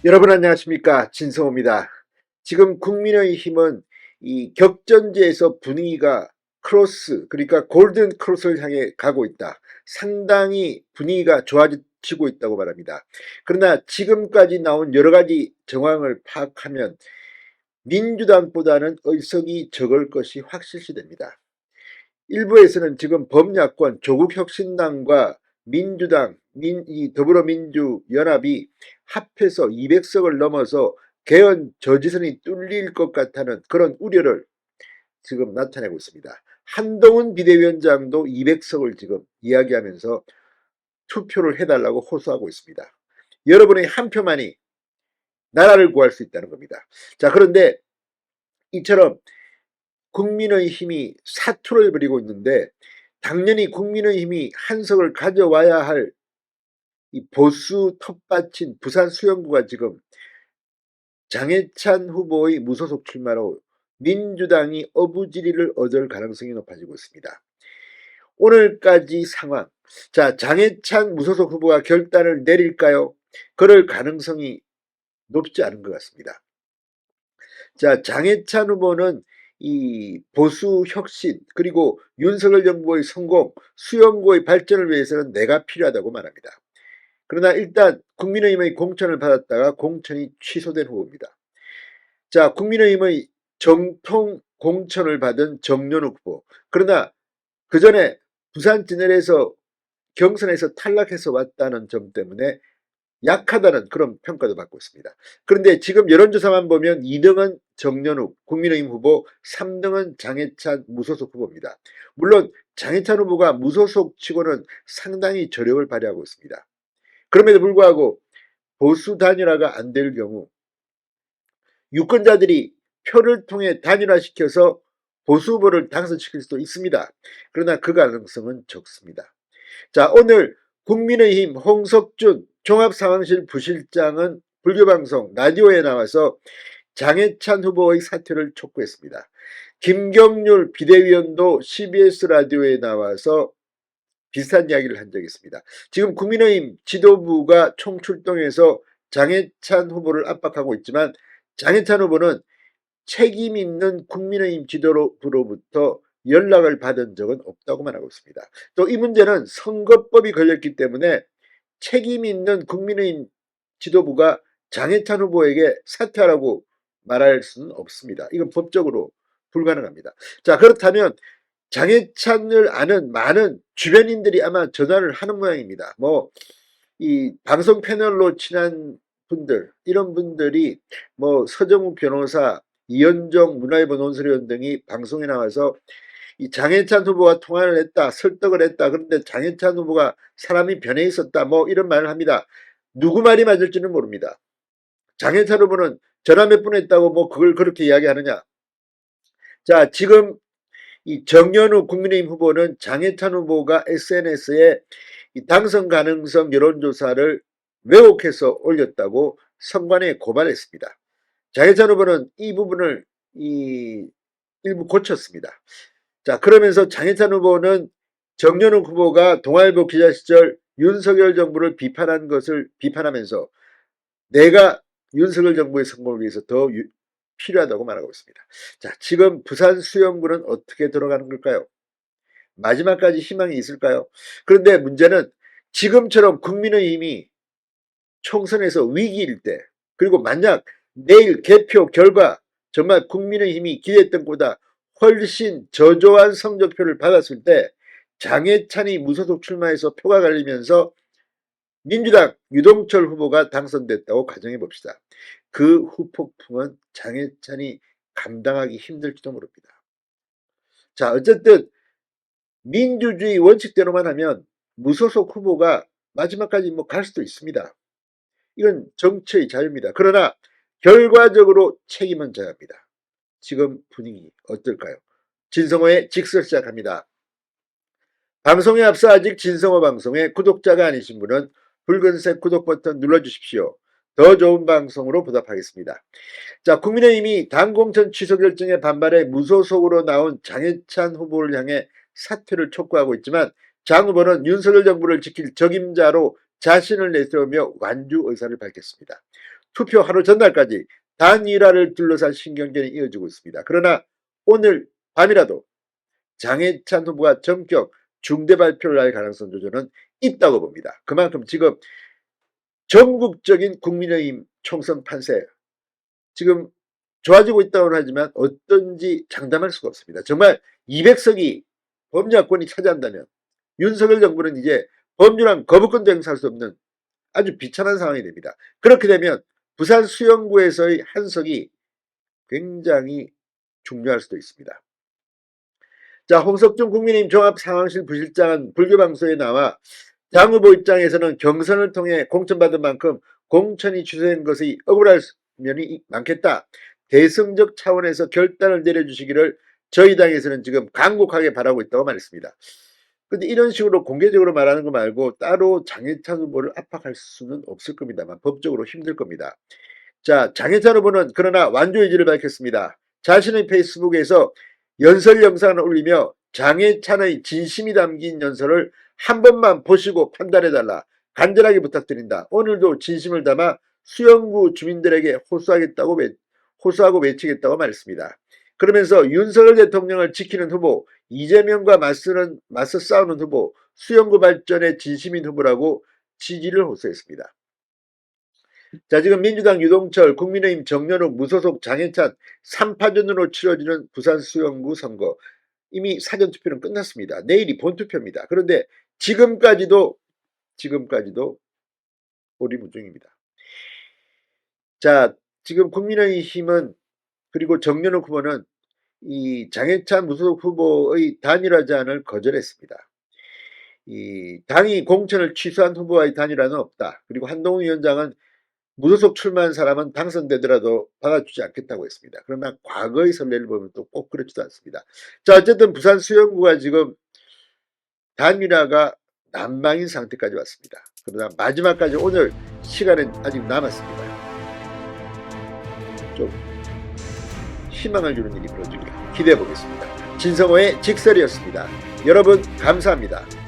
여러분 안녕하십니까, 진성호입니다. 지금 국민의힘은 이 격전지에서 분위기가 그러니까 골든 크로스를 향해 가고 있다. 상당히 분위기가 좋아지고 있다고 말합니다. 그러나 지금까지 나온 여러 가지 정황을 파악하면 민주당보다는 의석이 적을 것이 확실시됩니다. 일부에서는 지금 범야권 조국혁신당과 민주당, 이 더불어민주연합이 합해서 200석을 넘어서 개헌 저지선이 뚫릴 것 같다는 그런 우려를 지금 나타내고 있습니다. 한동훈 비대위원장도 200석을 지금 이야기하면서 투표를 해달라고 호소하고 있습니다. 여러분의 한 표만이 나라를 구할 수 있다는 겁니다. 자, 그런데 이처럼 국민의힘이 사투를 벌이고 있는데, 당연히 국민의힘이 한석을 가져와야 할 이 보수 텃밭인 부산 수영구가 지금 장해찬 후보의 무소속 출마로 민주당이 어부지리를 얻을 가능성이 높아지고 있습니다. 오늘까지 상황, 자, 장해찬 무소속 후보가 결단을 내릴까요? 그럴 가능성이 높지 않은 것 같습니다. 자, 장해찬 후보는 이 보수 혁신 그리고 윤석열 정부의 성공, 수영구의 발전을 위해서는 내가 필요하다고 말합니다. 그러나 일단 국민의힘의 공천을 받았다가 공천이 취소된 후보입니다. 자, 국민의힘의 정통 공천을 받은 정연욱 후보. 그러나 그 전에 부산 진해에서 경선에서 탈락해서 왔다는 점 때문에 약하다는 그런 평가도 받고 있습니다. 그런데 지금 여론조사만 보면 2등은 정연욱 국민의힘 후보, 3등은 장해찬 무소속 후보입니다. 물론 장해찬 후보가 무소속 치고는 상당히 저력을 발휘하고 있습니다. 그럼에도 불구하고 보수 단일화가 안 될 경우 유권자들이 표를 통해 단일화시켜서 보수 후보를 당선시킬 수도 있습니다. 그러나 그 가능성은 적습니다. 자, 오늘 국민의힘 홍석준 종합상황실 부실장은 불교방송 라디오에 나와서 장해찬 후보의 사퇴를 촉구했습니다. 김경률 비대위원도 CBS 라디오에 나와서 비슷한 이야기를 한 적이 있습니다. 지금 국민의힘 지도부가 총출동해서 장해찬 후보를 압박하고 있지만, 장해찬 후보는 책임 있는 국민의힘 지도부로부터 연락을 받은 적은 없다고 말하고 있습니다. 또 이 문제는 선거법이 걸렸기 때문에 책임 있는 국민의힘 지도부가 장해찬 후보에게 사퇴하라고 말할 수는 없습니다. 이건 법적으로 불가능합니다. 자, 그렇다면 장해찬을 아는 많은 주변인들이 아마 전화를 하는 모양입니다. 이 방송 패널로 친한 분들, 이런 분들이 서정욱 변호사, 이현정 문화일보 논설위원 등이 방송에 나와서 이 장해찬 후보와 통화를 했다, 설득을 했다. 그런데 장해찬 후보가 사람이 변해 있었다. 이런 말을 합니다. 누구 말이 맞을지는 모릅니다. 장해찬 후보는 전화 몇 분 했다고 그걸 그렇게 이야기하느냐. 자, 지금 이 정연우 국민의힘 후보는 장해찬 후보가 SNS에 이 당선 가능성 여론조사를 왜곡해서 올렸다고 선관위에 고발했습니다. 장해찬 후보는 이 부분을 일부 고쳤습니다. 자, 그러면서 장해찬 후보는 정연욱 후보가 동아일보 기자 시절 윤석열 정부를 비판한 것을 비판하면서 내가 윤석열 정부의 성공을 위해서 더 필요하다고 말하고 있습니다. 자, 지금 부산 수영구는 어떻게 들어가는 걸까요? 마지막까지 희망이 있을까요? 그런데 문제는 지금처럼 국민의힘이 총선에서 위기일 때, 그리고 만약 내일 개표 결과 정말 국민의힘이 기대했던 것보다 훨씬 저조한 성적표를 받았을 때 장해찬이 무소속 출마해서 표가 갈리면서 민주당 유동철 후보가 당선됐다고 가정해 봅시다. 그 후폭풍은 장해찬이 감당하기 힘들지도 모릅니다. 자, 어쨌든 민주주의 원칙대로만 하면 무소속 후보가 마지막까지 갈 수도 있습니다. 이건 정치의 자유입니다. 그러나 결과적으로 책임은 져야 합니다. 지금 분위기 어떨까요? 진성호의 직설 시작합니다. 방송에 앞서 아직 진성호 방송의 구독자가 아니신 분은 붉은색 구독 버튼 눌러주십시오. 더 좋은 방송으로 보답하겠습니다. 자, 국민의힘이 당 공천 취소 결정에 반발해 무소속으로 나온 장해찬 후보를 향해 사퇴를 촉구하고 있지만, 장 후보는 윤석열 정부를 지킬 적임자로 자신을 내세우며 완주 의사를 밝혔습니다. 투표 하루 전날까지 단일화를 둘러싼 신경전이 이어지고 있습니다. 그러나 오늘 밤이라도 장해찬 후보가 전격 중대 발표를 할 가능성도 저는 있다고 봅니다. 그만큼 지금 전국적인 국민의힘 총선 판세 지금 좋아지고 있다고 하지만 어떤지 장담할 수가 없습니다. 정말 200석이 범야권이 차지한다면 윤석열 정부는 이제 법률안 거부권도 행사할 수 없는 아주 비참한 상황이 됩니다. 그렇게 되면 부산 수영구에서의 한 석이 굉장히 중요할 수도 있습니다. 자, 홍석준 국민의힘 종합상황실 부실장은 불교방송에 나와 장 후보 입장에서는 경선을 통해 공천받은 만큼 공천이 취소된 것이 억울할 면이 많겠다. 대승적 차원에서 결단을 내려주시기를 저희 당에서는 지금 간곡하게 바라고 있다고 말했습니다. 근데 이런 식으로 공개적으로 말하는 거 말고 따로 장해찬 후보를 압박할 수는 없을 겁니다만 법적으로 힘들 겁니다. 자, 장해찬 후보는 그러나 완주 의지를 밝혔습니다. 자신의 페이스북에서 연설 영상을 올리며 장해찬의 진심이 담긴 연설을 한 번만 보시고 판단해달라. 간절하게 부탁드린다. 오늘도 진심을 담아 수영구 주민들에게 호소하고 외치겠다고 말했습니다. 그러면서 윤석열 대통령을 지키는 후보, 이재명과 맞서 싸우는 후보, 수영구 발전의 진심인 후보라고 지지를 호소했습니다. 자, 지금 민주당 유동철, 국민의힘 정연욱, 무소속 장해찬 3파전으로 치러지는 부산 수영구 선거. 이미 사전투표는 끝났습니다. 내일이 본투표입니다. 그런데 지금까지도 오리무중입니다. 자, 지금 국민의힘은 그리고 정연욱 후보는 이 장해찬 무소속 후보의 단일화 제안을 거절했습니다. 이 당이 공천을 취소한 후보와의 단일화는 없다. 그리고 한동훈 위원장은 무소속 출마한 사람은 당선되더라도 받아주지 않겠다고 했습니다. 그러나 과거의 선례를 보면 또 꼭 그렇지도 않습니다. 자, 어쨌든 부산 수영구가 지금 단일화가 난방인 상태까지 왔습니다. 그러나 마지막까지 오늘 시간은 아직 남았습니다. 좀 희망을 주는 일이 벌어지길 기대해 보겠습니다. 진성호의 직설이었습니다. 여러분 감사합니다.